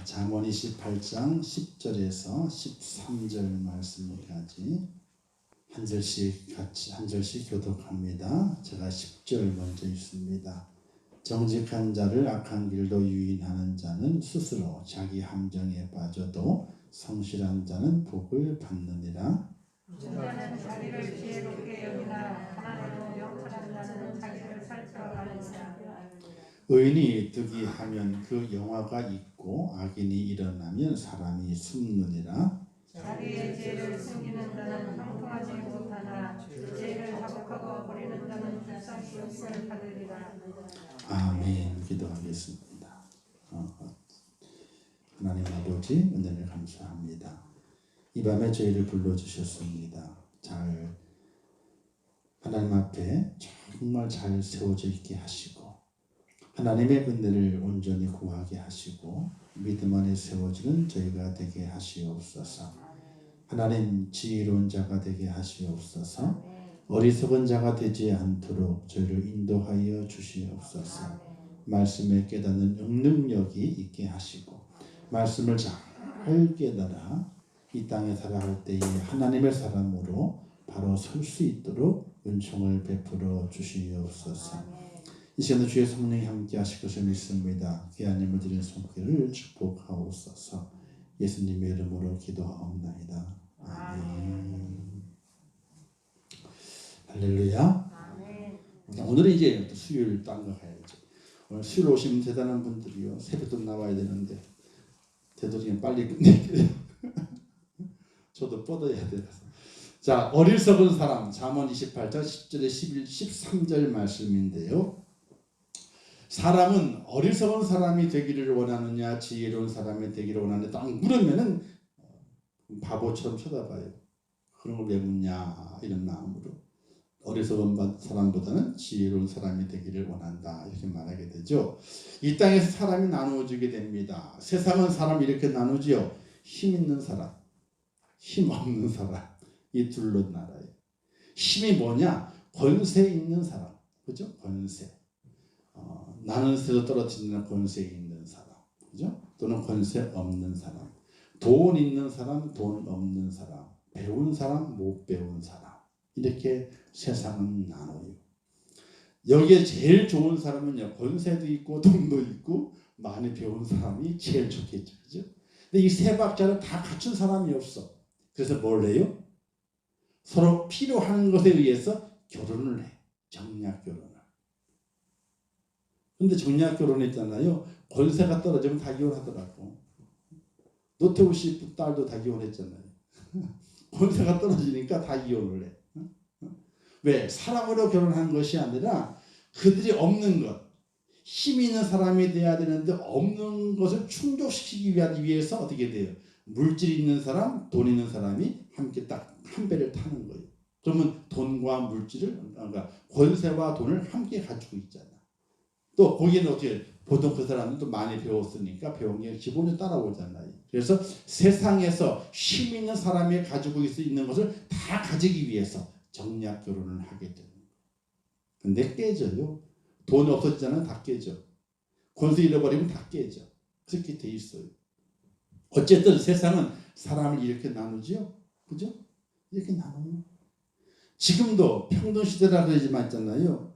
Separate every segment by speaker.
Speaker 1: 잠언 28장 10절에서 13절 말씀까지 한 절씩 교독합니다. 제가 10절 먼저 읽습니다. 정직한 자를 악한 길로 유인하는 자는 스스로 자기 함정에 빠져도 성실한 자는 복을 받느니라.
Speaker 2: 인자는 자기를 지혜롭게 여기나 가난하고 영천한 자는 자기를 살펴가느니라.
Speaker 1: 의인이 득이하면 그 영화가 있고 악인이 일어나면 사람이 숨느니라.
Speaker 2: 자기의 죄를 숨기는 자는 형통하지 못하나 죄를 자복하고 버리는 자는 불쌍히 여김을 받으리라.
Speaker 1: 아멘. 기도하겠습니다. 하나님 아버지 은혜를 감사합니다. 이 밤에 저희를 불러주셨습니다. 잘 하나님 앞에 정말 잘 세워져 있게 하시고 하나님의 은혜를 온전히 구하게 하시고 믿음 안에 세워지는 저희가 되게 하시옵소서. 하나님 지혜로운 자가 되게 하시옵소서. 어리석은 자가 되지 않도록 저희를 인도하여 주시옵소서. 말씀에 깨닫는 능력이 있게 하시고 말씀을 잘 깨달아 이 땅에 살아갈 때에 하나님의 사람으로 바로 설 수 있도록 은총을 베풀어 주시옵소서. 이 시간에 주의 성령이 함께 하실 것을 믿습니다. 귀하님을 드리는 손길을 축복하옵소서. 예수님의 이름으로 기도하옵나이다. 아멘. 할렐루야. 아멘. 오늘은 이제 수요일 딴거 가야죠. 오늘 수요일 오시면 대단한 분들이요. 새벽도 나와야 되는데 되도록이면 빨리 끝내게요. 저도 뻗어야 돼서. 자, 어리석은 사람 잠언 28장 10절에 11, 13절 말씀인데요. 사람은 어리석은 사람이 되기를 원하느냐 지혜로운 사람이 되기를 원하느냐 딱 물으면은 바보처럼 쳐다봐요. 그런 걸 왜 묻냐 이런 마음으로 어리석은 사람보다는 지혜로운 사람이 되기를 원한다 이렇게 말하게 되죠. 이 땅에서 사람이 나누어지게 됩니다. 세상은 사람 이렇게 나누지요. 힘 있는 사람, 힘 없는 사람 이 둘로 나눠요. 힘이 뭐냐? 권세 있는 사람, 그죠? 권세. 나는 새도 떨어지는 권세 있는 사람, 그죠? 또는 권세 없는 사람, 돈 있는 사람, 돈 없는 사람, 배운 사람, 못 배운 사람 이렇게 세상은 나눠요. 여기에 제일 좋은 사람은요, 권세도 있고 돈도 있고 많이 배운 사람이 제일 좋겠죠, 그죠? 근데 이 세 박자를 다 갖춘 사람이 없어. 그래서 뭘 해요? 서로 필요한 것에 의해서 결혼을 해. 정략 결혼을. 근데 정략 결혼했잖아요. 권세가 떨어지면 다 이혼하더라고. 노태우 씨 딸도 다 이혼했잖아요. 권세가 떨어지니까 다 이혼을 해. 왜? 사랑으로 결혼한 것이 아니라 그들이 없는 것. 힘 있는 사람이 돼야 되는데 없는 것을 충족시키기 위해서 어떻게 돼요? 물질 있는 사람, 돈 있는 사람이 함께 딱 한 배를 타는 거예요. 그러면 돈과 물질을, 그러니까 권세와 돈을 함께 가지고 있잖아. 또 거기는 어떻게 보통 그 사람은 또 많이 배웠으니까 배운 게 기본이 따라오잖아요. 그래서 세상에서 힘 있는 사람이 가지고 있는 것을 다 가지기 위해서 정략 결혼을 하게 되는 거예요. 근데 깨져요. 돈 없어지잖아요. 다 깨져. 권세 잃어버리면 다 깨져. 그렇게 돼 있어요. 어쨌든 세상은 사람을 이렇게 나누지요. 그죠? 이렇게 나눠요. 지금도 평등시대라 그러지만 있잖아요.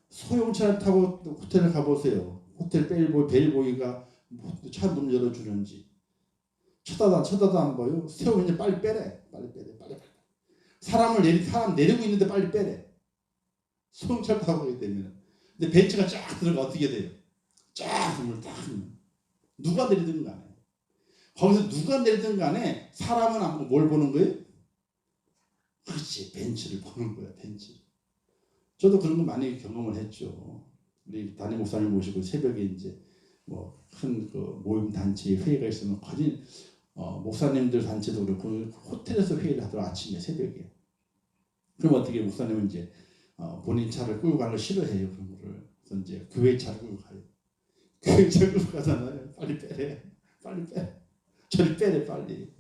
Speaker 1: 소형차를 타고 호텔을 가보세요. 호텔 벨보이가 차 문 열어주는지 쳐다도 안 봐요. 세우면 이제 빨리 빼래. 빨리. 사람 내리고 있는데 빨리 빼래. 소형차를 타고 가게 되면. 근데 벤츠가 쫙 들어가 어떻게 돼요? 쫙 문을 딱 누가 내리든 간에 거기서 누가 내리든 간에 사람은 안 보고 뭘 보는 거예요? 그렇지, 벤츠를 보는 거야. 벤츠. 저도 그런 거 많이 경험을 했죠. 우리 담임 목사님 모시고 새벽에 이제 뭐 큰 그 모임 단체 회의가 있으면 거진 목사님들 단체도 그렇고 호텔에서 회의를 하더라고. 아침에 새벽에. 그럼 어떻게 목사님은 이제 본인 차를 끌고 가는 걸 싫어해요. 그런 거를. 그래서 이제 교회 차를 끌고 가요. 교회 차를 끌고 가잖아요. 빨리 빼래. 저리 빼래 빨리.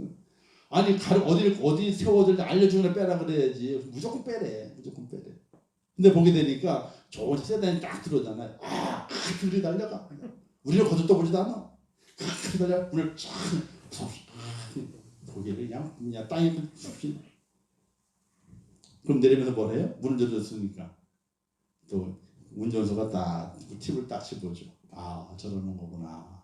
Speaker 1: 아니 어디 세워들 알려주는 빼라 그래야지. 무조건 빼래. 근데 보게 되니까 좋은 세단이 딱 들어오잖아요. 둘이 달려가. 우리를 거들떠보지도 않아. 그러다가 문을 쫙 고개를 그냥 땅에 푹. 그럼 내리면서 뭐래요? 문을 열었으니까 또 운전수가 딱 팁을 딱 씹어줘. 아, 저러는 거구나.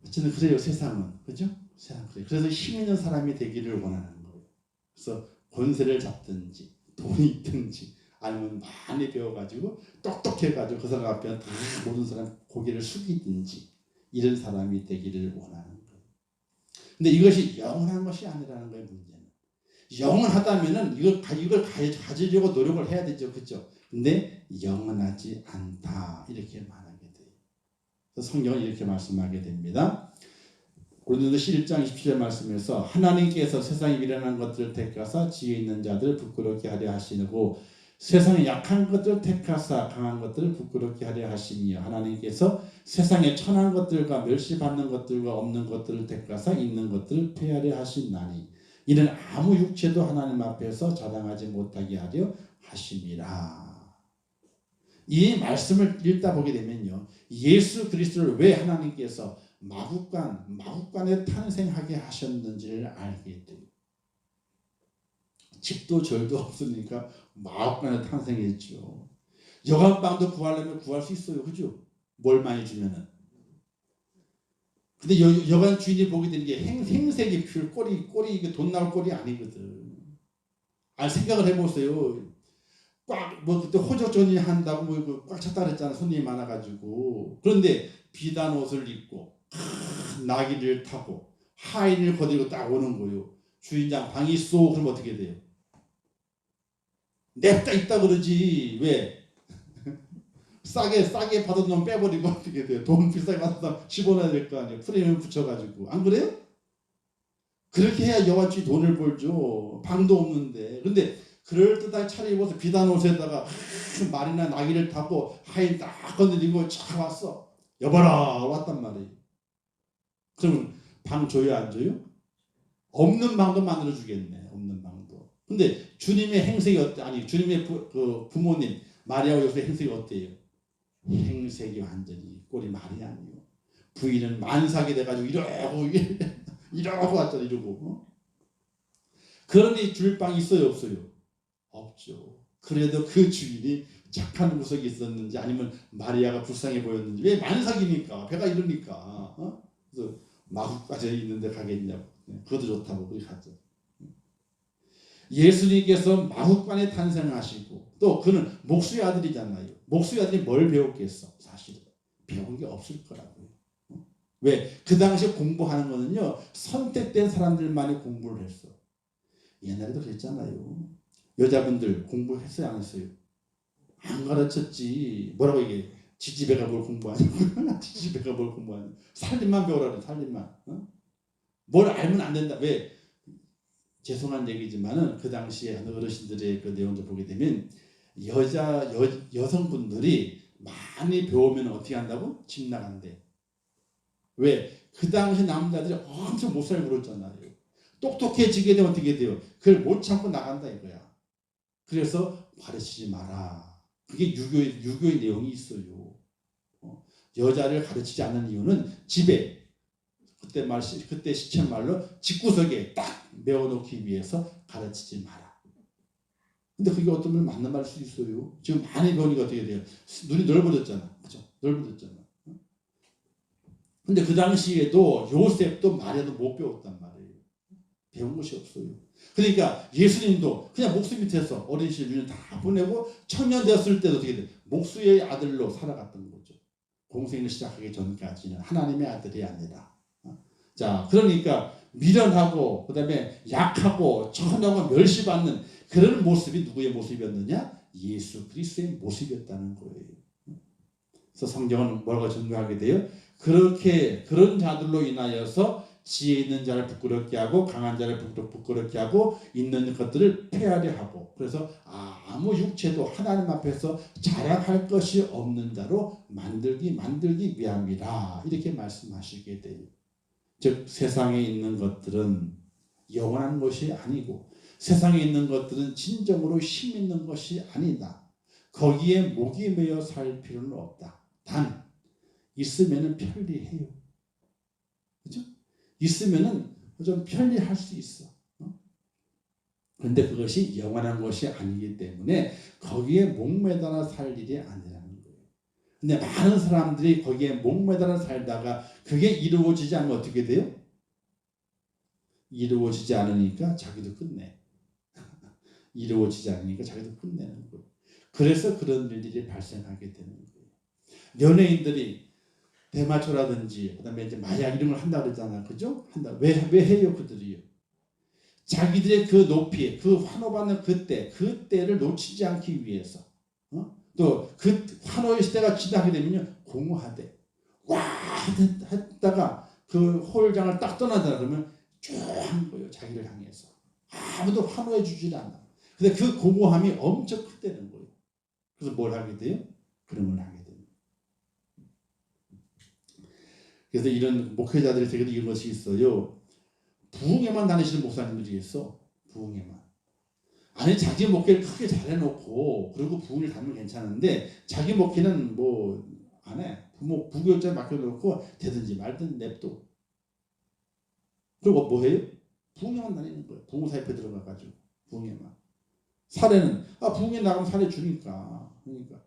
Speaker 1: 어쨌든 그래요, 세상은. 그죠? 세상 그래요. 그래서 힘 있는 사람이 되기를 원하는 거예요. 그래서 권세를 잡든지 돈이 있든지 아니면 많이 배워가지고 똑똑해가지고 그 사람 앞에 다 모든 사람 고개를 숙이든지 이런 사람이 되기를 원하는 거예요. 근데 이것이 영원한 것이 아니라는 거예요, 문제는. 영원하다면은 이걸 가지려고 노력을 해야 되죠, 그렇죠? 근데 영원하지 않다 이렇게 말하게 돼요. 그래서 성경은 이렇게 말씀하게 됩니다. 고린도서 1장 27절 말씀에서 하나님께서 세상에 미련한 것들을 택하사 지혜 있는 자들을 부끄럽게 하려 하시고 세상에 약한 것들을 택하사 강한 것들을 부끄럽게 하려 하시며 하나님께서 세상에 천한 것들과 멸시받는 것들과 없는 것들을 택하사 있는 것들을 폐하려 하시나니 이는 아무 육체도 하나님 앞에서 자랑하지 못하게 하려 하심이라. 이 말씀을 읽다 보게 되면요, 예수 그리스도를 왜 하나님께서 마국간에 탄생하게 하셨는지를 알게 돼요. 집도 절도 없으니까 마국간에 탄생했죠. 여관방도 구하려면 구할 수 있어요, 그죠? 뭘 많이 주면은. 근데 여관 주인이 보게 되는 게 행색이 필 꼴이 이게 돈 나올 꼴이 아니거든. 생각을 해보세요. 그때 호적전이 한다고 꽉 찼다 그랬잖아. 손님이 많아가지고. 그런데 비단 옷을 입고 나귀를 타고 하인을 거들고 딱 오는 거예요. 주인장 방이 있어. 그럼 어떻게 돼요? 냅다 있다 그러지. 왜? 싸게 받은 놈 빼버리고 어떻게 돼요? 돈 비싸게 받은 놈 집어넣어야 될 거 아니에요. 프리미엄 붙여가지고. 안 그래요? 그렇게 해야 여관주이 돈을 벌죠. 방도 없는데. 근데 그럴듯하게 차려입어서 비단 옷에다가 말이나 나귀를 타고 하인 딱 건드리고 쫙 왔어. 여봐라 왔단 말이에요. 그러면 방 줘요 안 줘요? 없는 방도 만들어 주겠네. 없는 방도. 근데 주님의 행색이 어때? 주님의 부모님 마리아 요셉의 행색이 어때요? 행색이 완전히 꼴이 말이 아니에요. 부인은 만삭이 돼가지고 이러고 왔잖아. 이러고. 그러니 줄 방이 있어요 없어요? 없죠. 그래도 그 주인이 착한 구석이 있었는지 아니면 마리아가 불쌍해 보였는지. 왜 만삭이니까 배가 이러니까. 그래서 마국까지 있는데 가겠냐고. 그것도 좋다고 그렇게 갔죠. 예수님께서 마국간에 탄생하시고 또 그는 목수의 아들이잖아요. 목수의 아들이 뭘 배웠겠어? 사실은 배운 게 없을 거라고요. 왜? 그 당시에 공부하는 거는요 선택된 사람들만이 공부를 했어. 옛날에도 그랬잖아요. 여자분들 공부했어요 안 했어요? 안 가르쳤지. 뭐라고 얘기해? 지지배가 뭘 공부하냐고. 지지배가 뭘 공부하냐고. 살림만 배우라 그래. 살림만. 뭘 알면 안 된다. 왜? 죄송한 얘기지만은 그 당시에 어르신들의 그 내용을 보게 되면 여성분들이 많이 배우면 어떻게 한다고? 집 나간대. 왜? 그 당시 남자들이 엄청 못살 부렸잖아요. 똑똑해지게 되면 어떻게 돼요? 그걸 못 참고 나간다 이거야. 그래서 가르치지 마라. 그게 유교의 내용이 있어요. 여자를 가르치지 않는 이유는 집에 그때 시쳇말로 집구석에 딱 메워놓기 위해서 가르치지 마라. 근데 그게 어떤 분 맞는 말일 수 있어요. 지금 많이 배우니까 어떻게 돼요? 눈이 넓어졌잖아. 그죠? 넓어졌잖아. 근데 그 당시에도 요셉도 마리아도 못 배웠단 말이에요. 배운 것이 없어요. 그러니까 예수님도 그냥 목수 밑에서 어린 시절 다 보내고 청년 되었을 때도 어떻게 돼? 목수의 아들로 살아갔던 거죠. 공생을 시작하기 전까지는 하나님의 아들이 아니라. 자, 그러니까 미련하고 그다음에 약하고 천하고 멸시받는 그런 모습이 누구의 모습이었느냐? 예수 그리스도의 모습이었다는 거예요. 그래서 성경은 뭐라고 증거하게 돼요? 그런 자들로 인하여서 지혜 있는 자를 부끄럽게 하고 강한 자를 부끄럽게 하고 있는 것들을 폐하려 하고 그래서 아무 육체도 하나님 앞에서 자랑할 것이 없는 자로 만들기 위함이라 이렇게 말씀하시게 돼요. 즉 세상에 있는 것들은 영원한 것이 아니고 세상에 있는 것들은 진정으로 힘 있는 것이 아니다. 거기에 목이 메어 살 필요는 없다. 단 있으면은 편리해요. 그죠? 있으면은 좀 편리할 수 있어. 그런데 그것이 영원한 것이 아니기 때문에 거기에 목매달아 살 일이 아니라는 거예요. 근데 많은 사람들이 거기에 목매달아 살다가 그게 이루어지지 않으면 어떻게 돼요? 이루어지지 않으니까 자기도 끝내. 이루어지지 않으니까 자기도 끝내는 거예요. 그래서 그런 일들이 발생하게 되는 거예요. 연예인들이 대마초라든지 그다음에 이제 마약 이런 걸 한다 그러잖아, 그죠? 한다. 왜 해요 그들이요? 자기들의 그 높이, 그 환호받는 그때를 놓치지 않기 위해서. 또 그 환호의 시대가 지나게 되면요 공허하대. 와 했다가 그 홀장을 딱 떠나잖아. 그러면 쭉 하는 거예요. 자기를 향해서. 아무도 환호해 주질 않아. 근데 그 공허함이 엄청 크다는 거예요. 그래서 뭘 하게 돼요? 그런 걸 하게 돼요. 그래서 이런 목회자들이 되게 이런 것이 있어요. 부흥회만 다니시는 목사님들이 있어. 부흥회만. 아니 자기 목회를 크게 잘해놓고 그리고 부흥을 다니면 괜찮은데 자기 목회는 뭐 안 해. 부교육자에 맡겨놓고 되든지 말든 냅둬. 그리고 뭐 해요? 부흥회만 다니는 거예요. 부흥사협회 들어가가지고 부흥회만. 사례는 부흥회 나가면 사례 주니까. 그러니까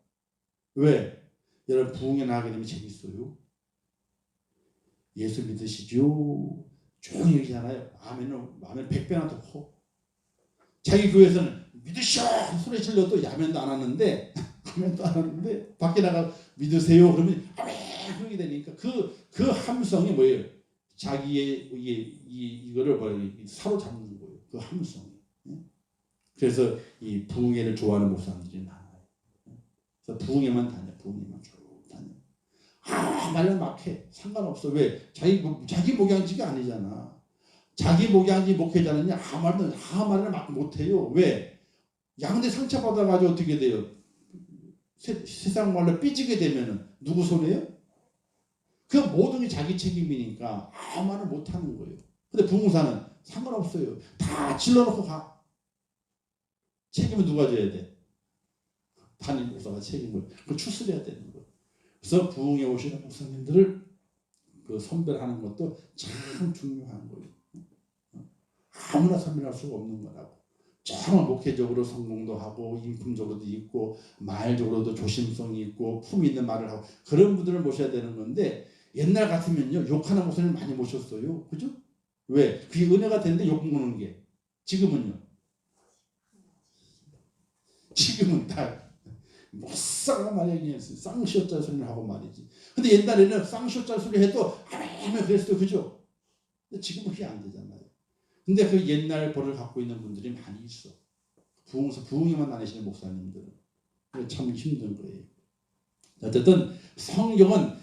Speaker 1: 왜? 여러분 부흥회 나가게 되면 재밌어요. 예수 믿으시죠? 조용히 얘기하잖아요. 아멘 100배나 더 커. 자기 교회에서는 믿으셔 소리 질러도 야멘도 안 하는데 밖에 나가 믿으세요 그러면 아멘 그렇게 되니까 그 함성이 뭐예요? 자기의 이거를 사로잡는 거예요. 그 함성이. 그래서 이 부흥회를 좋아하는 목사님들이 많아요. 그래서 부흥회만 다녀. 부흥회만 쭉 다녀. 말을 막 해. 상관없어. 왜? 자기 목양지가 아니잖아. 자기 목양지 목회자는 아무 말을 막 못해요. 왜? 양대 상처받아가지고 어떻게 돼요? 세상 말로 삐지게 되면은 누구 손해요? 그 모든 게 자기 책임이니까 아무 말을 못하는 거예요. 근데 부흥사는 상관없어요. 다 질러놓고 가. 책임은 누가 져야 돼? 담임 목사가 책임을 그걸 추스려야 되는 거예요. 그래서 부흥에 오시는 목사님들을 그 선별하는 것도 참 중요한 거예요. 아무나 선별할 수가 없는 거라고. 정말 목회적으로 성공도 하고 인품적으로도 있고 말적으로도 조심성이 있고 품 있는 말을 하고 그런 분들을 모셔야 되는 건데 옛날 같으면요 욕하는 목사님 많이 모셨어요. 그죠? 왜? 그게 은혜가 되는데 욕 먹는 게. 지금은요. 지금은 다 못살아 말이야. 쌍시옷자 소리를 하고 말이지. 근데 옛날에는 쌍시옷자 소리 해도 아멘 그랬어요. 그죠? 근데 지금은 그게 안 되잖아요. 근데 그 옛날 버를 갖고 있는 분들이 많이 있어. 부흥에만 다니시는 목사님들은. 참 힘든 거예요. 어쨌든 성경은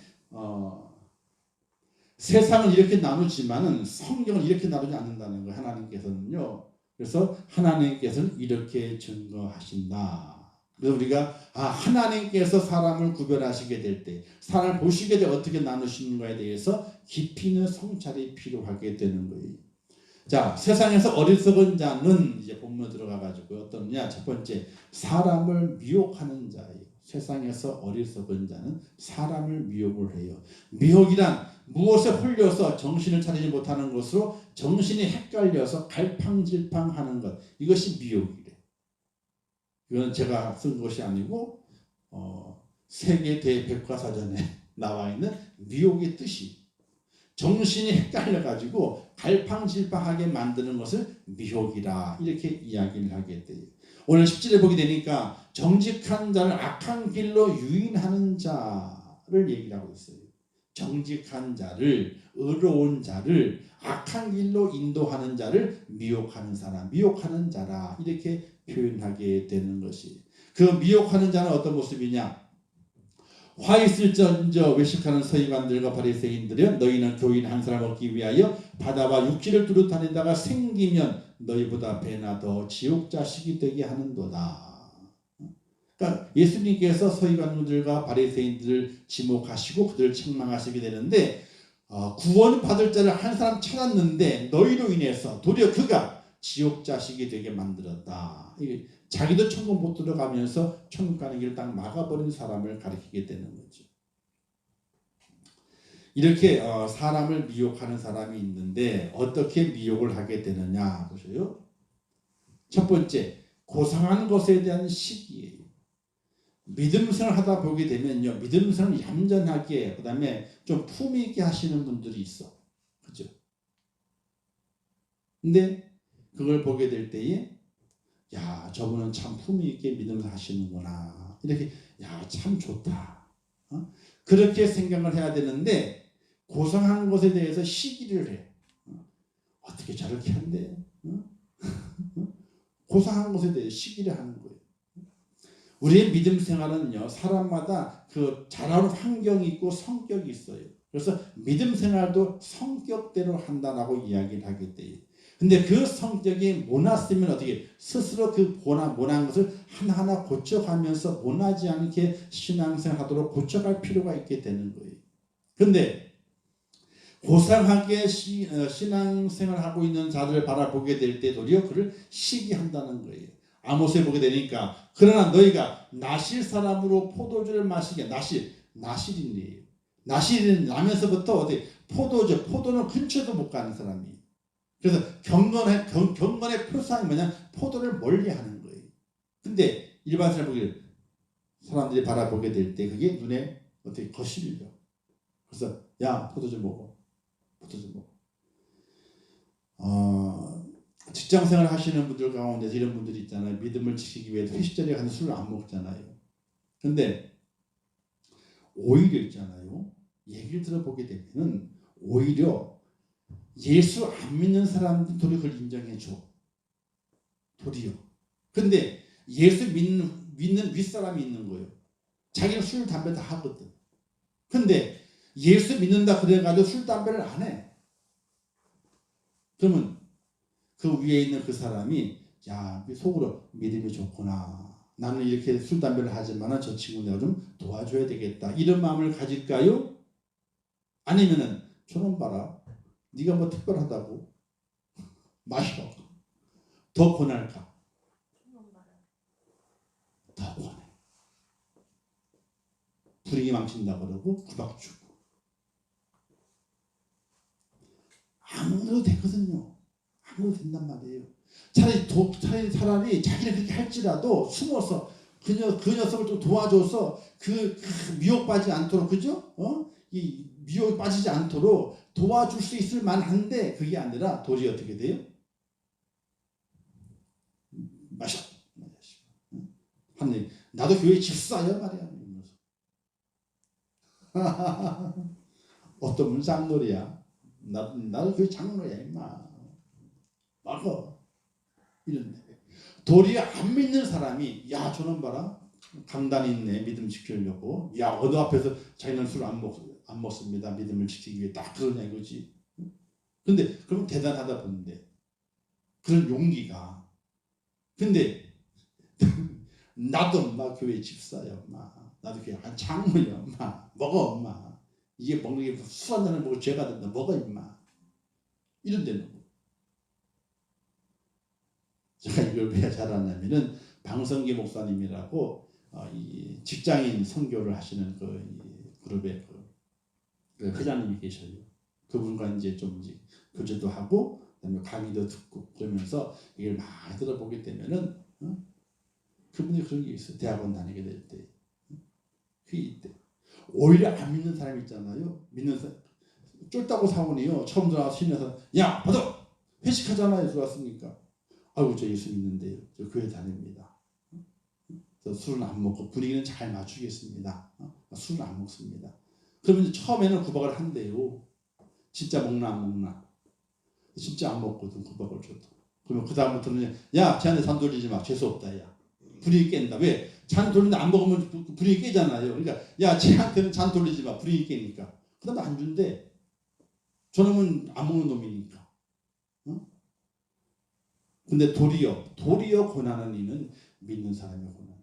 Speaker 1: 세상은 이렇게 나누지만은 성경은 이렇게 나누지 않는다는 거예요. 하나님께서는요. 그래서 하나님께서는 이렇게 증거하신다. 그래서 우리가 하나님께서 사람을 구별하시게 될 때, 사람을 보시게 될 때 어떻게 나누시는가에 대해서 깊이 있는 성찰이 필요하게 되는 거예요. 자, 세상에서 어리석은 자는 이제 본문 들어가 가지고 어떠냐? 첫 번째, 사람을 미혹하는 자예요. 세상에서 어리석은 자는 사람을 미혹을 해요. 미혹이란 무엇에 홀려서 정신을 차리지 못하는 것으로 정신이 헷갈려서 갈팡질팡하는 것. 이것이 미혹이래. 이건 제가 쓴 것이 아니고 세계 대백과사전에 나와 있는 미혹의 뜻이. 정신이 헷갈려가지고 갈팡질팡하게 만드는 것을 미혹이라 이렇게 이야기를 하게 돼요. 오늘 10절에 보게 되니까 정직한 자를 악한 길로 유인하는 자를 얘기를 하고 있어요. 정직한 자를, 의로운 자를 악한 길로 인도하는 자를 미혹하는 사람, 미혹하는 자라 이렇게 표현하게 되는 것이. 그 미혹하는 자는 어떤 모습이냐? 화 있을전저 외식하는 서기관들과 바리새인들이여 너희는 교인 한 사람 얻기 위하여 바다와 육지를 두루 다니다가 생기면 너희보다 배나 더 지옥 자식이 되게 하는도다. 그러니까 예수님께서 서기관들과 바리새인들을 지목하시고 그들을 책망하시게 되는데 구원 받을 자를 한 사람 찾았는데 너희로 인해서 도리어 그가 지옥 자식이 되게 만들었다. 이게 자기도 천국 못 들어가면서 천국 가는 길을 딱 막아버린 사람을 가리키게 되는 거죠. 이렇게 사람을 미혹하는 사람이 있는데 어떻게 미혹을 하게 되느냐 보세요. 첫 번째, 고상한 것에 대한 시기예요. 믿음생활 하다 보게 되면요, 믿음생활 얌전하게, 그 다음에 좀 품위 있게 하시는 분들이 있어. 그죠? 근데 그걸 보게 될 때에, 야, 저분은 참 품위 있게 믿음을 하시는구나. 이렇게, 야, 참 좋다. 그렇게 생각을 해야 되는데, 고상한 것에 대해서 시기를 해. 어떻게 저렇게 한대? 고상한 것에 대해 시기를 하는 거예요. 우리의 믿음 생활은요, 사람마다 그 자라는 환경이 있고 성격이 있어요. 그래서 믿음 생활도 성격대로 한다라고 이야기를 하게 돼요. 근데 그 성격이 모났으면 어떻게 스스로 그 모난 것을 하나하나 고쳐가면서 모나지 않게 신앙생활 하도록 고쳐갈 필요가 있게 되는 거예요. 근데 고상하게 신앙생활 하고 있는 자들을 바라보게 될 때 도리어 그를 시기한다는 거예요. 아모스에 보게 되니까 그러나 너희가 나실 사람으로 포도주를 마시게 나실이네요. 나실은 나면서부터 어디 포도는 근처도 못 가는 사람이. 그래서 경건의 표상이 뭐냐, 포도를 멀리하는 거예요. 근데 일반 사람들이 바라보게 될 때 그게 눈에 어떻게 거슬려. 그래서 야, 포도주 먹어. 직장생활 하시는 분들 가운데 이런 분들이 있잖아요. 믿음을 지키기 위해서 회식 자리에 가서 술을 안 먹잖아요. 근데 오히려 있잖아요. 얘기를 들어보게 되면은 오히려 예수 안 믿는 사람들 도리어 그걸 인정해 줘. 도리어. 근데 예수 믿는 윗사람이 있는 거예요. 자기는 술, 담배 다 하거든. 근데 예수 믿는다 그래가지고 술, 담배를 안 해. 그러면 그 위에 있는 그 사람이 야, 속으로 믿음이 좋구나. 나는 이렇게 술, 담배를 하지만 저 친구 내가 좀 도와줘야 되겠다. 이런 마음을 가질까요? 아니면은 저놈 봐라. 네가 뭐 특별하다고 마셔. 더 권할까? 더 권해. 분위기 망친다 그러고 구박 주고. 아무도 되거든요. 아무도 된단 말이에요. 차라리 자기는 그렇게 할지라도 숨어서 그 녀석을 좀 도와줘서 그 미혹받지 않도록, 그죠? 이 미혹 빠지지 않도록 도와줄 수 있을 만한데 그게 아니라 도저히 어떻게 돼요? 마셔. 하느님, 나도 교회 집사야 말이야. 어떤 분은 쌍놀이야. 나도 교회 장로야 임마. 막어. 이런데 도리어 안 믿는 사람이 야, 저놈 봐라. 강단이 있네. 믿음 지키려고. 야, 어느 앞에서 자기는 술 안 먹습니다. 믿음을 지키기 위해 딱 그러냐 이거지. 근데 그럼 대단하다 보는데 그런 용기가. 근데 나도 엄마 교회 집사야 엄마. 나도 교회 장로야 엄마. 먹어 엄마. 이게 먹는 게 술 한 잔을 먹고 죄가 된다. 먹어 임마. 이런 데는 제가 이걸 왜 잘하냐면은 방성기 목사님이라고 이 직장인 선교를 하시는 그 그룹의 그 회장님이 계셔요. 그분과 이제 좀 교제도 하고 그다음에 강의도 듣고 그러면서 이걸 많이 들어보게 되면은 그분이 그런 게 있어요. 대학원 다니게 될 때. 그게 있대. 오히려 안 믿는 사람이 있잖아요. 믿는 사람 쫄다고 사원이요. 처음 들어와서 신에서 야, 받아! 회식하잖아요. 들어왔으니까. 아이고, 저 예수 믿는데요. 저 교회 다닙니다. 저 술은 안 먹고 분위기는 잘 맞추겠습니다. 술은 안 먹습니다. 그러면 처음에는 구박을 한대요. 진짜 먹나 안 먹나. 진짜 안 먹거든. 구박을 줘도. 그러면 그 다음부터는 야, 쟤한테 잔 돌리지 마. 재수없다. 야. 분위기 깬다. 왜? 잔 돌리는데 안 먹으면 분위기 깨잖아요. 그러니까 야, 쟤한테는 잔 돌리지 마. 분위기 깨니까. 그 다음에 안 준대. 저놈은 안 먹는 놈이니까. 근데 도리어 고난은 이는 믿는 사람의 고난.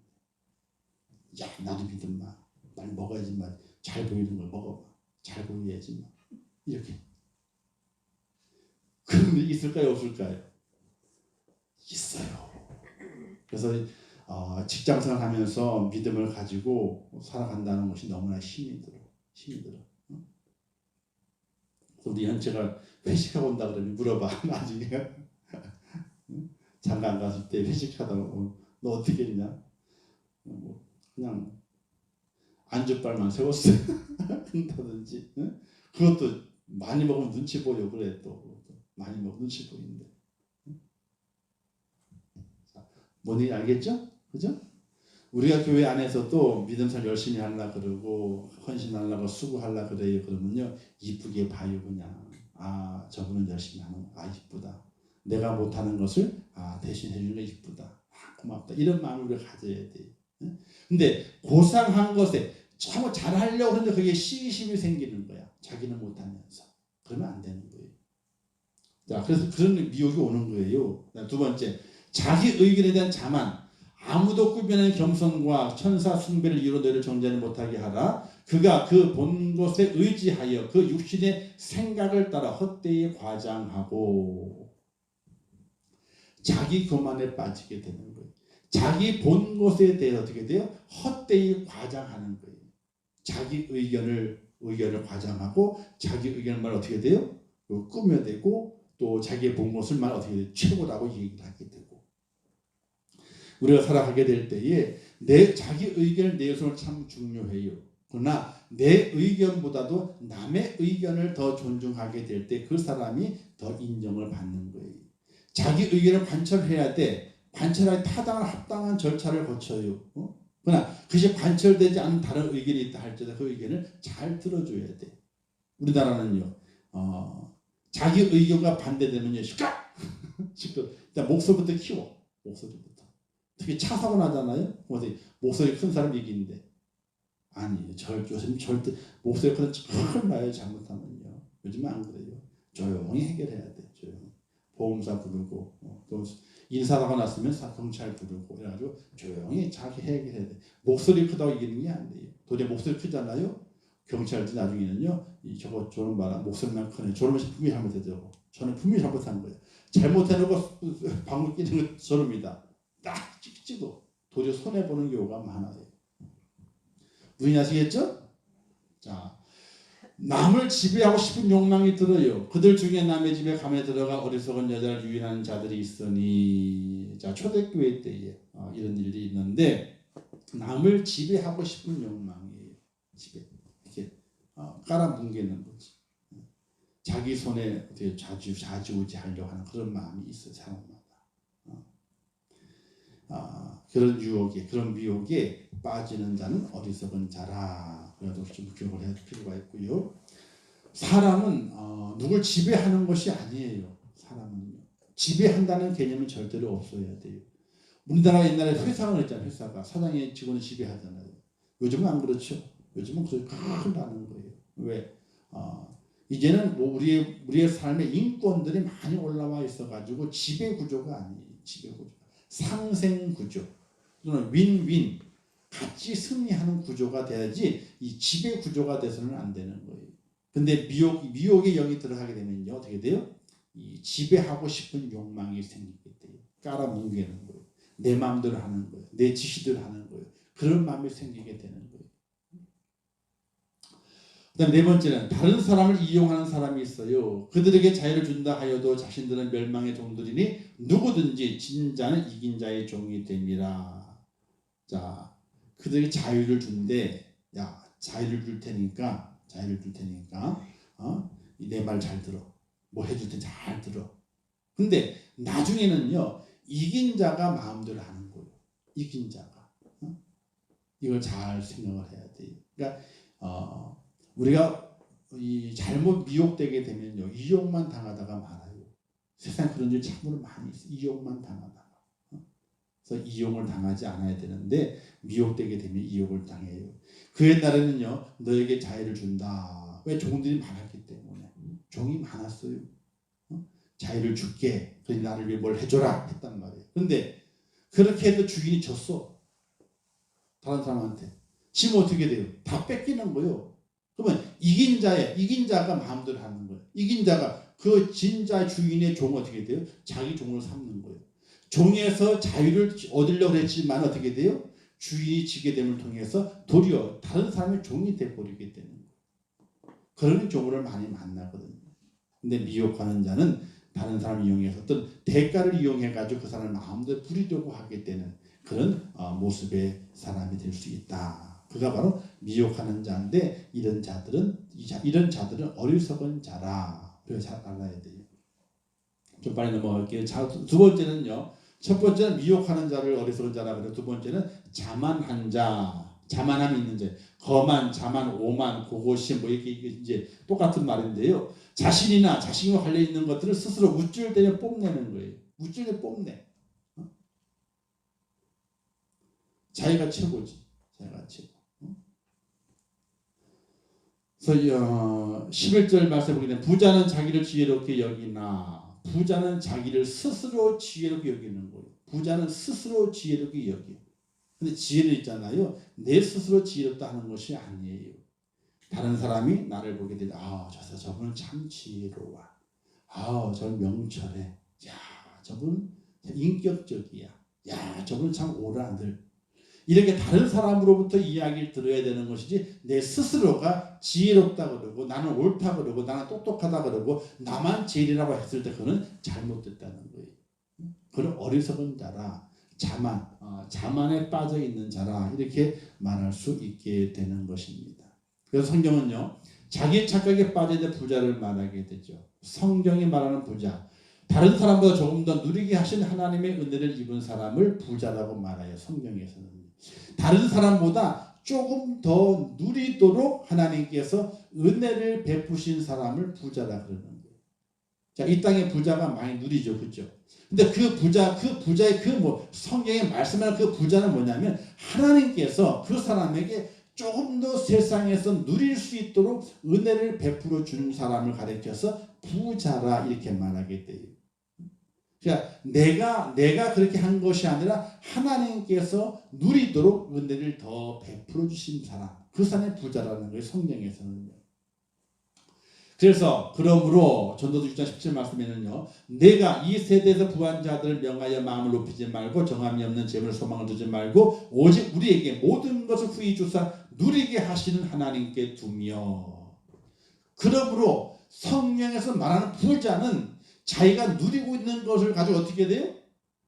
Speaker 1: 야, 나도 믿음 마. 많이 먹어야지 마. 잘 보이는 걸 먹어. 잘 보여야지 마. 이렇게. 그런 게 있을까요? 없을까요? 있어요. 그래서 직장생활 하면서 믿음을 가지고 살아간다는 것이 너무나 힘이 들어. 우리 현채가 회식하고 온다 그러면 물어봐. 나중에 장가 갔을 때 회식하다가 너 어떻게 했냐? 뭐 그냥 안주빨만 세웠어요. 한다든지. 응? 그것도 많이 먹으면 눈치 보여. 그래 또 많이 먹으면 눈치 보이는데. 뭔 얘기 알겠죠? 그죠? 우리가 교회 안에서도 믿음생활 열심히 하려 그러고 헌신하려고 수고하려 그래요. 그러면요 이쁘게 봐요. 그냥 아 저분은 열심히 하는 아 이쁘다. 내가 못하는 것을 아 대신 해주는 게 이쁘다. 아 고맙다. 이런 마음을 우리가 가져야 돼요. 근데 고상한 것에 참 잘하려고 하는데 그게 시기심이 생기는 거야. 자기는 못하면서. 그러면 안 되는 거예요. 자, 그래서 그런 미혹이 오는 거예요. 두 번째, 자기 의견에 대한 자만. 아무도 꾸며낸 겸손과 천사 숭배를 이루어 너희를 정죄하지 못하게 하라. 그가 그 본 것에 의지하여 그 육신의 생각을 따라 헛되이 과장하고 자기 교만에 빠지게 되는 거예요. 자기 본 것에 대해서 어떻게 돼요? 헛되이 과장하는 거예요. 자기 의견을 과장하고 자기 의견을 말 어떻게 돼요? 꾸며대고 또 자기의 본 것을 말 어떻게 돼요? 최고라고 얘기를 하게 되고 우리가 살아가게 될 때에 자기 의견을 내세우는 참 중요해요. 그러나 내 의견보다도 남의 의견을 더 존중하게 될 때 그 사람이 더 인정을 받는 거예요. 자기 의견을 관철해야 돼. 관철할 타당한 합당한 절차를 거쳐요. 그러나 그것이 관철되지 않은 다른 의견이 있다 할지라도 그 의견을 잘 들어줘야 돼. 우리나라는요. 자기 의견과 반대되면요. 시끄러. 일단 목소리부터 키워. 목소리부터. 특히 차 사고 나잖아요. 목소리 큰 사람 얘기인데 아니 요즘 절대 목소리 큰 사람 나요. 잘못하면요. 요즘은 안 그래요. 조용히 해결해야 돼. 조용히. 보험사 부르고 또 인사사고 났으면 경찰 부르고 그래가지고 조용히 자기 해결해야 돼. 목소리 크다고 이기는 게 안 돼요. 도저히 목소리 크잖아요. 경찰들 나중에는요. 저런 봐라 목소리만 크네. 저러면 분명히 잘못했죠. 저는 분명히 잘못한 거예요. 잘못해놓고 방귀 끼는 건 저럽니다. 딱 찍지도 도저히 손해보는 경우가 많아요. 무슨 아시겠죠? 자, 남을 지배하고 싶은 욕망이 들어요. 그들 중에 남의 집에 감에 들어가 어리석은 여자를 유인하는 자들이 있으니 자 초대교회 때에 이런 일이 있는데 남을 지배하고 싶은 욕망이에요. 지배 이렇게 깔아뭉개는 거지. 자기 손에 어떻게 좌지우지하려고 하는 그런 마음이 있어요. 사람마다. 그런 유혹에 그런 미혹에 빠지는 자는 어리석은 자라. 그래도 좀 기억을 해야 될 필요가 있고요. 사람은 누굴 지배하는 것이 아니에요. 사람은요. 지배한다는 개념은 절대로 없어야 돼요. 우리나라 옛날에 회사를 했잖아요. 회사가 사장이 직원을 지배하잖아요. 요즘은 안 그렇죠. 요즘은 큰일 나는 거예요. 왜? 이제는 뭐 우리의 삶의 인권들이 많이 올라와 있어가지고 지배 구조가 아니에요. 지배 구조. 상생 구조 또는 윈윈 같이 승리하는 구조가 돼야지 이 지배 구조가 돼서는 안 되는 거예요. 근데 미혹의 영이 들어가게 되면요 어떻게 돼요? 이 지배하고 싶은 욕망이 생기게 돼요. 깔아뭉개는 거예요. 내 마음대로 하는 거예요. 내 지시대로 하는 거예요. 그런 마음이 생기게 되는 거예요. 그다음 네 번째는 다른 사람을 이용하는 사람이 있어요. 그들에게 자유를 준다 하여도 자신들은 멸망의 종들이니 누구든지 진 자는 이긴 자의 종이 됨이라. 자, 그들에게 자유를 준대. 야, 자유를 줄 테니까 내 말 잘 들어. 뭐 해줄 때 잘 들어. 근데 나중에는요 이긴 자가 마음대로 하는 거예요. 이긴 자가. 이걸 잘 생각을 해야 돼요. 그러니까 우리가 이 잘못 미혹되게 되면요 이용만 당하다가 말아요. 세상 그런 일 참으로 많이 있어요. 이용만 당하다가. 그래서 이용을 당하지 않아야 되는데 미혹되게 되면 이용을 당해요. 그 옛날에는요 너에게 자유를 준다. 왜? 종들이 많았기 때문에. 종이 많았어요. 자유를 줄게. 그러니 나를 위해 뭘 해줘라 했단 말이에요. 그런데 그렇게 해도 주인이 졌어. 다른 사람한테. 지금 어떻게 돼요? 다 뺏기는 거예요. 그러면 이긴 자가 마음대로 하는 거예요. 이긴 자가 그 진자 주인의 종 어떻게 돼요? 자기 종을 삼는 거예요. 종에서 자유를 얻으려고 했지만 어떻게 돼요? 주인이 지게 됨을 통해서 도리어 다른 사람의 종이 돼버리게 되는 거예요. 그런 종을 많이 만나거든요. 근데 미혹하는 자는 다른 사람을 이용해서 어떤 대가를 이용해 가지고 그 사람을 마음대로 부리려고 하게 되는 그런 모습의 사람이 될 수 있다. 그가 바로 미혹하는 자인데 이런 자들은 어리석은 자라. 그래서 잘 알아야 돼요. 좀 빨리 넘어갈게요. 자, 두 번째는요. 첫 번째는 미혹하는 자를 어리석은 자라 그래요. 두 번째는 자만한 자, 자만함이 있는 자, 거만, 자만, 오만, 고고심 뭐 이렇게 이제 똑같은 말인데요. 자신이나 자신과 관련 있는 것들을 스스로 우쭐대며 뽐내는 거예요. 우쭐대 뽐내. 자기가 최고지. 자기가 최고. 그래서 11절 말씀에 보게 되면 부자는 자기를 지혜롭게 여기나 부자는 자기를 스스로 지혜롭게 여기는 거예요. 부자는 스스로 지혜롭게 여겨. 근데 지혜는 있잖아요. 내 스스로 지혜롭다 하는 것이 아니에요. 다른 사람이 나를 보게 되면 저분은 참 지혜로워. 저분 명철해. 야, 저분 인격적이야. 야, 저분 참 오라들. 이렇게 다른 사람으로부터 이야기를 들어야 되는 것이지 내 스스로가 지혜롭다 그러고 나는 옳다 그러고 나는 똑똑하다 그러고 나만 제일이라고 했을 때 그거는 잘못됐다는 거예요. 그건 어리석은 자라. 자만에 빠져 있는 자라 이렇게 말할 수 있게 되는 것입니다. 그래서 성경은요 자기 착각에 빠져 있는 부자를 말하게 되죠. 성경이 말하는 부자, 다른 사람보다 조금 더 누리게 하신 하나님의 은혜를 입은 사람을 부자라고 말해요. 성경에서는 다른 사람보다 조금 더 누리도록 하나님께서 은혜를 베푸신 사람을 부자라 그러는 거예요. 자, 이 땅의 부자가 많이 누리죠, 그렇죠? 근데 그 부자의 성경에 말씀하는 그 부자는 뭐냐면 하나님께서 그 사람에게 조금 더 세상에서 누릴 수 있도록 은혜를 베풀어 주는 사람을 가리켜서 부자라 이렇게 말하게 돼요. 그러니까 내가 그렇게 한 것이 아니라 하나님께서 누리도록 은혜를 더 베풀어 주신 사람, 그 사람이 부자라는 거예요. 성경에서는요. 그래서 그러므로 전도서 6장 17 말씀에는요. 내가 이 세대에서 부한 자들을 명하여 마음을 높이지 말고 정함이 없는 재물을 소망을 두지 말고 오직 우리에게 모든 것을 후히 주사 누리게 하시는 하나님께 두며. 그러므로 성경에서 말하는 부자는 자기가 누리고 있는 것을 가지고 어떻게 돼요?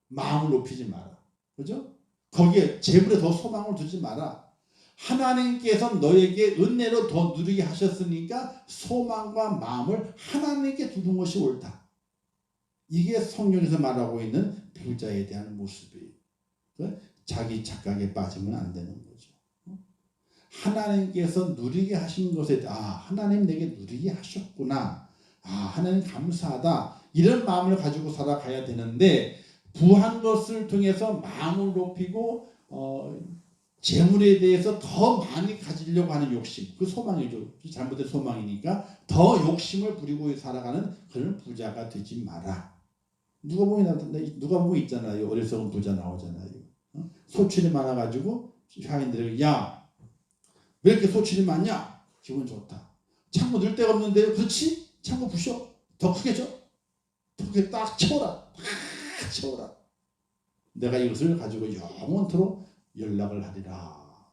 Speaker 1: 마음을 높이지 마라. 그죠? 거기에 재물에 더 소망을 두지 마라. 하나님께서 너에게 은혜로 더 누리게 하셨으니까 소망과 마음을 하나님께 두는 것이 옳다. 이게 성경에서 말하고 있는 부자에 대한 모습이에요. 자기 착각에 빠지면 안 되는 거죠. 하나님께서 누리게 하신 것에 하나님 내게 누리게 하셨구나. 하나님 감사하다. 이런 마음을 가지고 살아가야 되는데 부한 것을 통해서 마음을 높이고 재물에 대해서 더 많이 가지려고 하는 욕심, 그 소망이죠. 잘못된 소망이니까 더 욕심을 부리고 살아가는 그런 부자가 되지 마라. 누가 보면 있잖아요. 어리석은 부자 나오잖아요. 소출이 많아가지고 향인들에게 왜 이렇게 소출이 많냐? 기분 좋다. 창고 넣을 데가 없는데요. 그렇지? 창고 부셔. 더 크게 줘. 더 크게 딱 채워라. 딱 채워라. 내가 이것을 가지고 영원토록 연락을 하리라.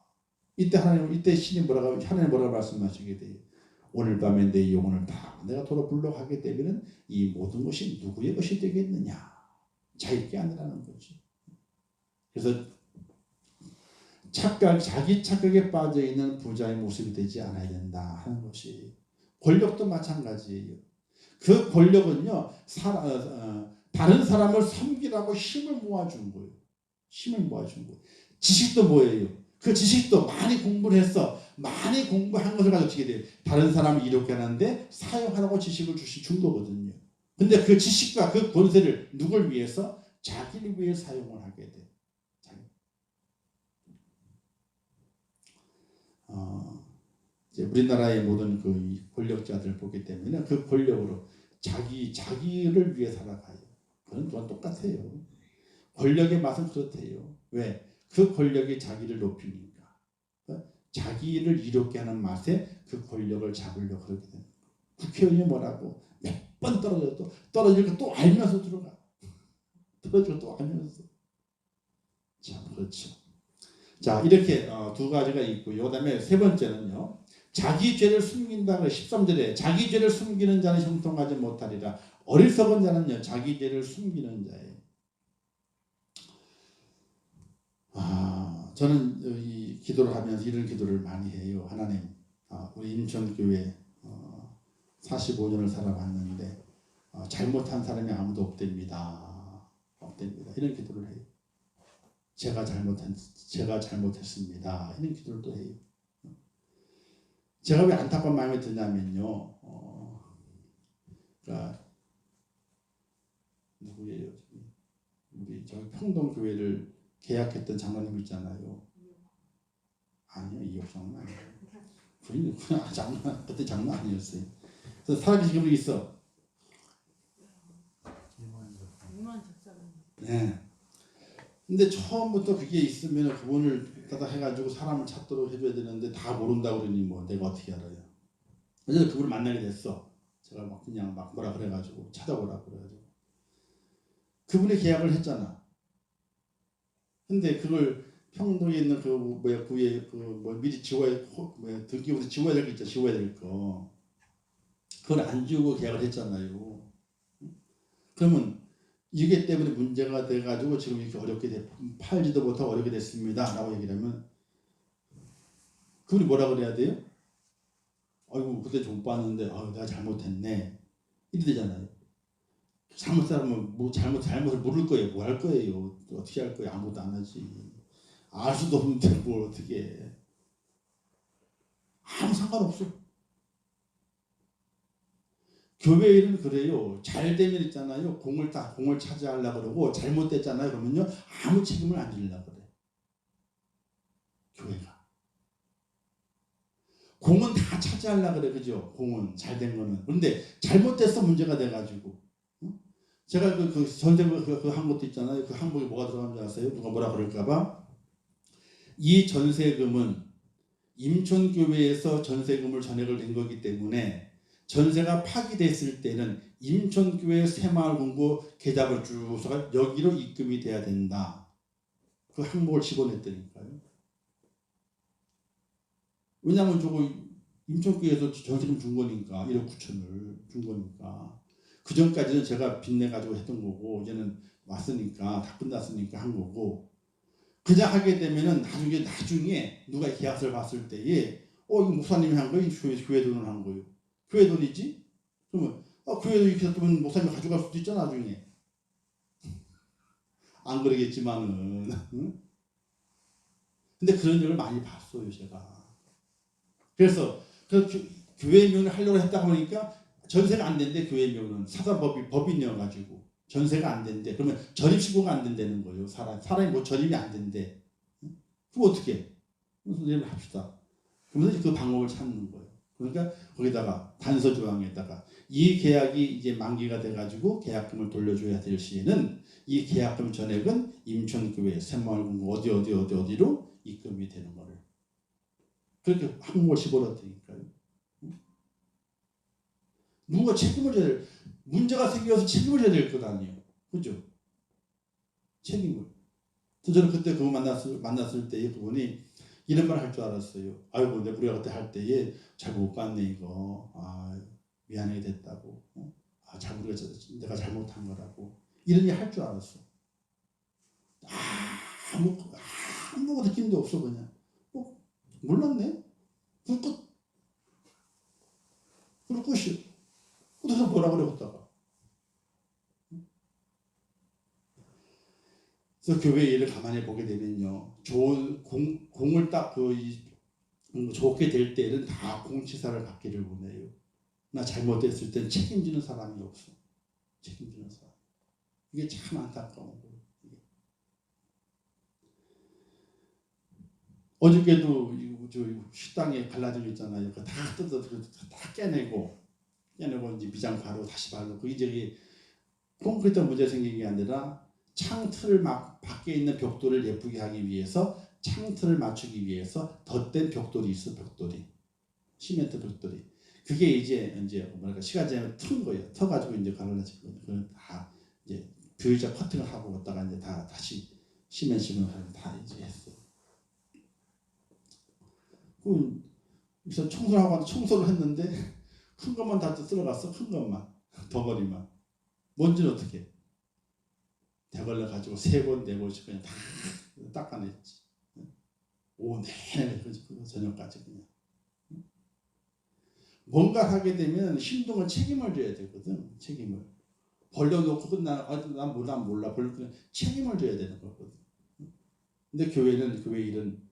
Speaker 1: 이때 신이 하나님 뭐라고 말씀하시게 돼요. 오늘 밤에 내 영혼을 다 내가 도로 불러가게 되면 이 모든 것이 누구의 것이 되겠느냐? 자기 게 아니라는 거죠. 그래서 자기 착각에 빠져 있는 부자의 모습이 되지 않아야 된다 하는 것이. 권력도 마찬가지예요. 그 권력은요 다른 사람을 섬기라고 힘을 모아준 거예요. 힘을 모아준 거예요. 지식도 뭐예요? 그 지식도 많이 공부를 했어. 많이 공부한 것을 가지고 어떻게 돼요? 다른 사람을 이롭게 하는데 사용하라고 지식을 준 거거든요. 근데 그 지식과 그 권세를 누굴 위해서? 자기를 위해 사용을 하게 돼. 이제 우리나라의 모든 그 권력자들 보게 되면 그 권력으로 자기를 위해 살아가요. 그건 또한 똑같아요. 권력의 맛은 그렇대요. 왜? 그 권력이 자기를 높이니까. 자기를 이롭게 하는 맛에 그 권력을 잡으려고 그러게 되는 거예요. 국회의원이 뭐라고 몇 번 떨어져도 떨어질 거 또 알면서 들어가. 떨어질 거 또 알면서. 참 그렇죠. 자, 이렇게 두 가지가 있고요. 그다음에 세 번째는요. 자기 죄를 숨긴다. 13절에 자기 죄를 숨기는 자는 형통하지 못하리라. 어리석은 자는요 자기 죄를 숨기는 자예요. 저는 이 기도를 하면서 이런 기도를 많이 해요. 하나님, 우리 인천교회 45년을 살아봤는데 잘못한 사람이 아무도 없답니다. 없답니다. 이런 기도를 해요. 제가 잘못했습니다. 이런 기도를 또 해요. 제가 왜 안타까운 마음이 드냐면요. 그러니까 누구예요? 우리 저기 평동교회를 계약했던 장로님 있잖아요. 아니요, 이옥장은 아니에요. 그건 장로, 그때 장로 아니었어요. 그래서 살아계신 분이 있어. 네. 근데 처음부터 그게 있으면 그분을 갖다 해가지고 사람을 찾도록 해줘야 되는데 다 모른다고 그러니 뭐 내가 어떻게 알아요. 그래서 그분을 만나게 됐어. 제가 막 그냥 막 뭐라 그래가지고 찾아보라 그래가지고 그분이 계약을 했잖아. 근데 그걸 평동에 있는 그 뭐야 구에 그 뭐 미리 지워야 뭐야 등기부터 지워야 될 거 있죠. 지워야 될 거. 그걸 안 지우고 계약을 했잖아요. 그러면 이게 때문에 문제가 돼가지고 지금 이렇게 어렵게 팔지도 못하고 어렵게 됐습니다라고 얘기를 하면 그분이 뭐라 그래야 돼요? 아이고 그때 좀 봤는데 내가 잘못했네 이래 되잖아요. 잘못하면 뭐 잘못을 모를 거예요. 뭐 할 거예요? 어떻게 할 거예요? 아무것도 안 하지. 알 수도 없는데 뭘 어떻게 해. 아무 상관없어. 교회 일은 그래요. 잘 되면 있잖아요. 공을 차지하려고 그러고 잘못됐잖아요. 그러면요. 아무 책임을 안 지려고 그래. 교회가. 공은 다 차지하려고 그래. 그죠? 공은 잘된 거는. 그런데 잘못돼서 문제가 돼가지고. 제가 그 전세금 그 한 것도 있잖아요. 그 항목에 뭐가 들어가는 줄 아세요? 누가 뭐라 그럴까봐. 이 전세금은 임촌교회에서 전세금을 전액을 낸 거기 때문에 전세가 파기됐을 때는 임촌교회 새마을금고 계좌를 쭉 써서 여기로 입금이 돼야 된다. 그 항목을 집어냈다니까요. 왜냐하면 저거 임촌교회에서 전세금 준 거니까 1억 9천을 준 거니까 그 전까지는 제가 빚내가지고 했던 거고 이제는 왔으니까 다 끝났으니까 한 거고 그냥 하게 되면은 나중에 누가 계약서를 봤을 때에 이거 목사님이 한 거예요? 교회 돈을 한 거예요? 교회 돈이지? 그러면 교회 돈 이렇게 했으면 목사님이 가져갈 수도 있잖아 나중에. 안 그러겠지만은 응? 근데 그런 일을 많이 봤어요 제가. 그래서 교회 면을 하려고 했다 보니까 전세가 안 된대. 교회 면은 사사법이 법인이어가지고 전세가 안 된대. 그러면 전입신고가 안 된다는 거예요. 사람이 뭐 전입이 안 된대. 그럼 어떻게? 선생님을 합시다. 그러면서 그 방법을 찾는 거예요. 그러니까 거기다가 단서 조항에다가 이 계약이 이제 만기가 돼가지고 계약금을 돌려줘야 될 시에는 이 계약금 전액은 임촌교회 새마을금고 어디로 입금이 되는 거를 그렇게 항목을 집어넣었다니까요. 누가 책임을 져야 될 문제가 생겨서 책임을 져야 될 것 아니에요. 그죠? 책임을. 저는 그때 그거 만났을 때에 그분이 이런 말 할 줄 알았어요. 아이고 우리가 그때 할 때에 잘 못 봤네 이거. 미안하게 됐다고. 내가 잘못한 거라고. 이런 얘기 할 줄 알았어. 아무 느낌도 없어 그냥. 몰랐네. 그리고 끝이요. 그래서 뭐라 그랬다가. 그래서 교회 일을 가만히 보게 되면요. 좋은 공을 딱 좋게 될 때는 다 공치사를 받기를 원해요. 나 잘못했을 땐 책임지는 사람이 없어. 책임지는 사람. 이게 참 안타까운 거예요. 어저께도 저 식당에 갈라진 거 있잖아요. 그거 다 뜯어서 다 깨내고 이제 미장 바로 다시 바르고 그게 저기 콘크리트 문제 생긴 게 아니라 창틀 밖에 있는 벽돌을 예쁘게 하기 위해서 창틀을 맞추기 위해서 덧댄 벽돌이 있어. 벽돌이 시멘트 벽돌이 그게 이제 뭐랄까 시간 지나면 튼 거예요. 터가지고 이제 갈라진 거예요. 그걸 다 이제 뷰의자 커팅을 하고 갔다가 이제 다시 시멘트를 다 이제 했어. 그래서 청소를 하고 청소를 했는데 큰 것만 다 쓸어갔어. 큰 것만. 덩어리만. 먼지는 어떻게? 대걸레 가지고 3번, 4번씩 그냥 다 닦아냈지. 오, 내내 저녁까지 그냥. 뭔가 하게 되면 힘든 건 책임을 져야 되거든. 책임을. 벌려놓고 끝나는, 난 몰라. 벌려놓고 책임을 져야 되는 거거든. 근데 교회는 교회 일은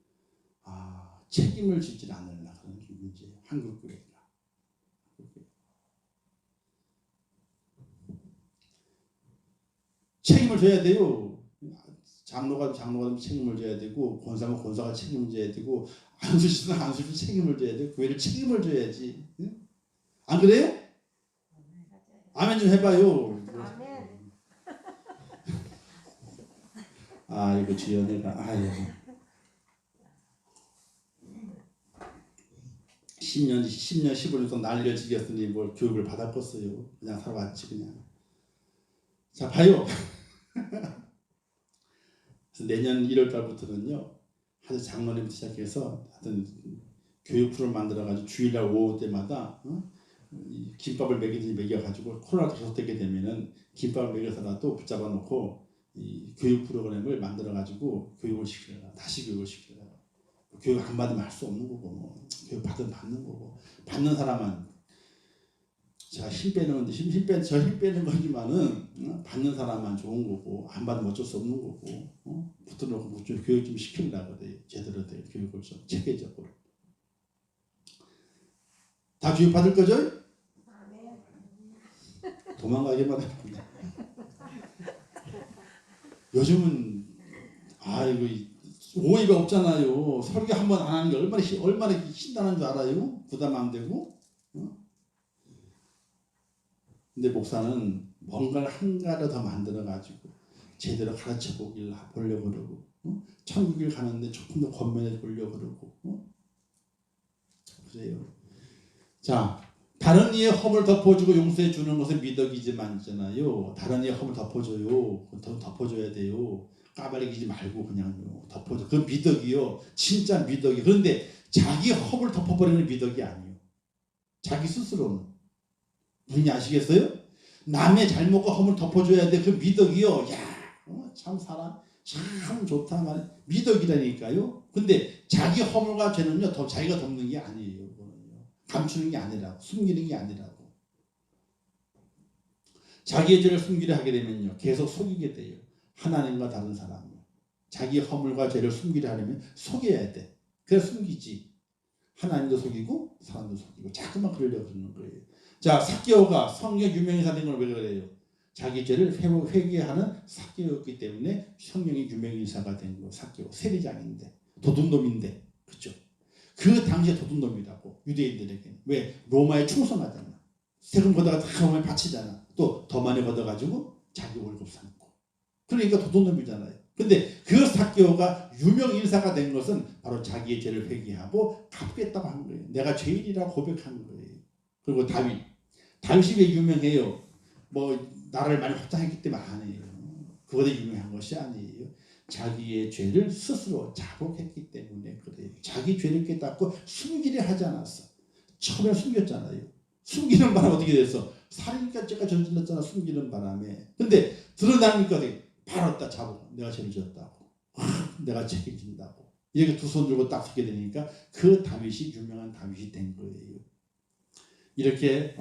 Speaker 1: 책임을 지질 않으려 그런 문제예요. 한국 교회가. 책임을 져야 돼요. 장로가 책임을 져야 되고, 권사가 책임을 져야 되고, 안수시는 책임을 져야 되고, 교회를 책임을 져야지. 응? 안 그래요? 아멘 좀 해봐요. 이거 주연이가 아유. 10년 15년 동안 날려지겠으니 뭘 교육을 받았겠어요. 그냥 살아왔지 그냥. 자 봐요. 그래서 내년 1월 달부터는요. 하여튼 장로님부터 시작해서 하여튼 교육 프로를 만들어가지고 주일날 오후 때마다 이 김밥을 먹여가지고 코로나 접촉되게 되면은 김밥을 먹여서라도 붙잡아 놓고 이 교육 프로그램을 만들어가지고 교육을 시키려고 다시 교육을 시키려고. 교육 안 받으면 할 수 없는 거고 뭐. 교육 받으면 받는 거고 받는 사람은 제가 힘 빼는 거지만은 받는 사람만 좋은 거고 안 받으면 어쩔 수 없는 거고 붙어놓고 좀 교육 좀 시키려고 그래. 제대로 된 교육을 좀 체계적으로 다 교육 받을 거죠? 도망가기만 합니다. 요즘은 이거 오해가 없잖아요. 설교 한 번 안 하는 게 얼마나 신나는 줄 알아요? 부담 안 되고. 근데 목사는 뭔가를 한가를 더 만들어가지고 제대로 가르쳐 보려고 그러고 천국을 가는데 조금 더 권면해 보려고 그러고 그래요. 자, 다른 이의 허물 덮어주고 용서해 주는 것은 미덕이지만잖아요. 다른 이의 허물 덮어줘요. 덮어줘야 돼요. 까발리기지 말고 그냥요. 덮어줘. 그 미덕이요. 진짜 미덕이. 그런데 자기 허물 덮어버리는 미덕이 아니에요. 자기 스스로는. 무슨 아시겠어요? 남의 잘못과 허물 덮어줘야 돼. 그 미덕이요. 참 사람 참 좋다 말 미덕이라니까요. 근데 자기 허물과 죄는요. 더 자기가 덮는 게 아니에요. 감추는 게 아니라고. 숨기는 게 아니라고. 자기의 죄를 숨기려 하게 되면요. 계속 속이게 돼요. 하나님과 다른 사람을. 자기 허물과 죄를 숨기려 하려면 속여야 돼. 그래서 숨기지. 하나님도 속이고 사람도 속이고 자꾸만 그러려고 그러는 거예요. 자, 삭개오가 성경 유명인사 된 걸 왜 그래요? 자기 죄를 회개하는 삭개오였기 때문에 성경의 유명인사가 된 거예요. 삭개오. 세리장인데 도둑놈인데 그렇죠? 그 당시에 도둑놈이라고 유대인들에게. 왜? 로마에 충성하잖아. 세금 걷어가 다 로마에 바치잖아. 또 더 많이 걷어가지고 자기 월급 삼고. 그러니까 도둑놈이잖아요. 근데 그 삭개오가 유명인사가 된 것은 바로 자기의 죄를 회개하고 갚겠다고 한 거예요. 내가 죄인이라고 고백한 거예요. 그리고 다윗이 왜 유명해요? 뭐 나라를 많이 확장했기 때문에 아니에요. 그거에 유명한 것이 아니에요. 자기의 죄를 스스로 자복했기 때문에 그래요. 자기 죄를 깨닫고 숨기려 하지 않았어. 처음에 숨겼잖아요. 숨기는 바람에 어떻게 됐어? 살인까지가 저질렀잖아. 숨기는 바람에. 근데 드러나니까 바로 딱 자복. 내가 죄를 지었다고. 내가 책임진다고. 이렇게 두 손 들고 딱 서게 되니까 그 다윗이 유명한 다윗이 된 거예요. 이렇게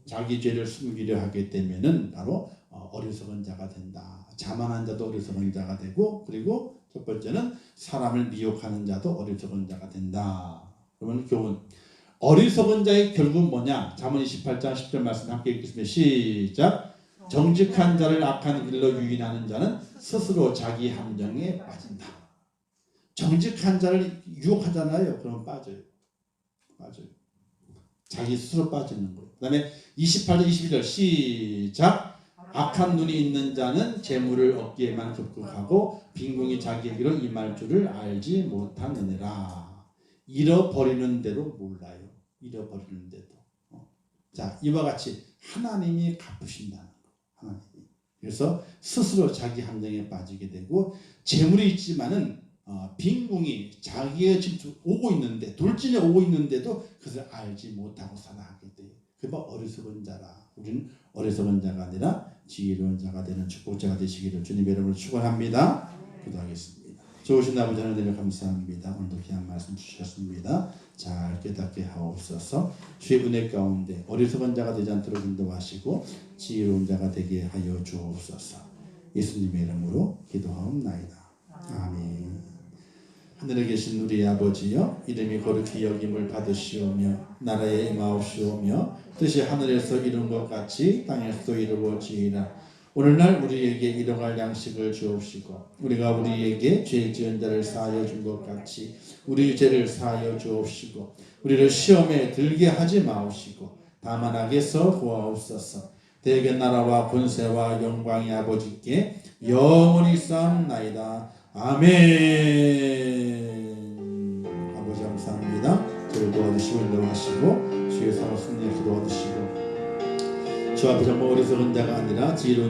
Speaker 1: 자기 죄를 숨기려 하게 되면은 바로 어리석은 자가 된다. 자만한 자도 어리석은 자가 되고, 그리고 첫 번째는 사람을 미혹하는 자도 어리석은 자가 된다. 그러면 교훈. 어리석은 자의 결국은 뭐냐? 잠언 28장 10절 말씀 함께 읽겠습니다. 시작. 정직한 자를 악한 길로 유인하는 자는 스스로 자기 함정에 빠진다. 정직한 자를 유혹하잖아요. 그러면 빠져요. 자기 스스로 빠지는 거예요. 그 다음에 28절 22절 시작. 악한 눈이 있는 자는 재물을 얻기에만 급급하고 빈궁이 자기에게로 임할 줄을 알지 못하느니라. 잃어버리는 대로 몰라요. 잃어버리는 데도. 자, 이와 같이 하나님이 갚으신다는 거. 하나님이. 그래서 스스로 자기 함정에 빠지게 되고 재물이 있지만은 빈궁이 자기의 지금 오고 있는데 돌진에 오고 있는데도 그것을 알지 못하고 살아가게 돼요. 그게 바로 어리석은 자라. 우리는 어리석은 자가 아니라 지혜로운 자가 되는 축복자가 되시기를 주님의 이름으로 축원합니다. 기도하겠습니다. 좋으신 아버지 하나님 감사합니다. 오늘도 귀한 말씀 주셨습니다. 잘 깨닫게 하옵소서. 주의 은혜 가운데 어리석은 자가 되지 않도록 인도하시고 지혜로운 자가 되게 하여 주옵소서. 예수님의 이름으로 기도하옵나이다. 아멘. 하늘에 계신 우리 아버지여, 이름이 거룩히 여김을 받으시오며 나라에 임하옵시오며 뜻이 하늘에서 이룬 것 같이 땅에서도 이루어지이다. 오늘날 우리에게 일용할 양식을 주옵시고 우리가 우리에게 죄 지은 자를 사하여 준 것 같이 우리 죄를 사하여 주옵시고 우리를 시험에 들게 하지 마옵시고 다만 악에서 구하옵소서. 대개 나라와 권세와 영광이 아버지께 영원히 쌓나이다. 아멘. 아버지 감사합니다. 저를 도와주시고 인도하시고 주의 사랑 승리의 기도 얻으시고 주 앞에 정말 어리석은 자가 아니라 지혜로운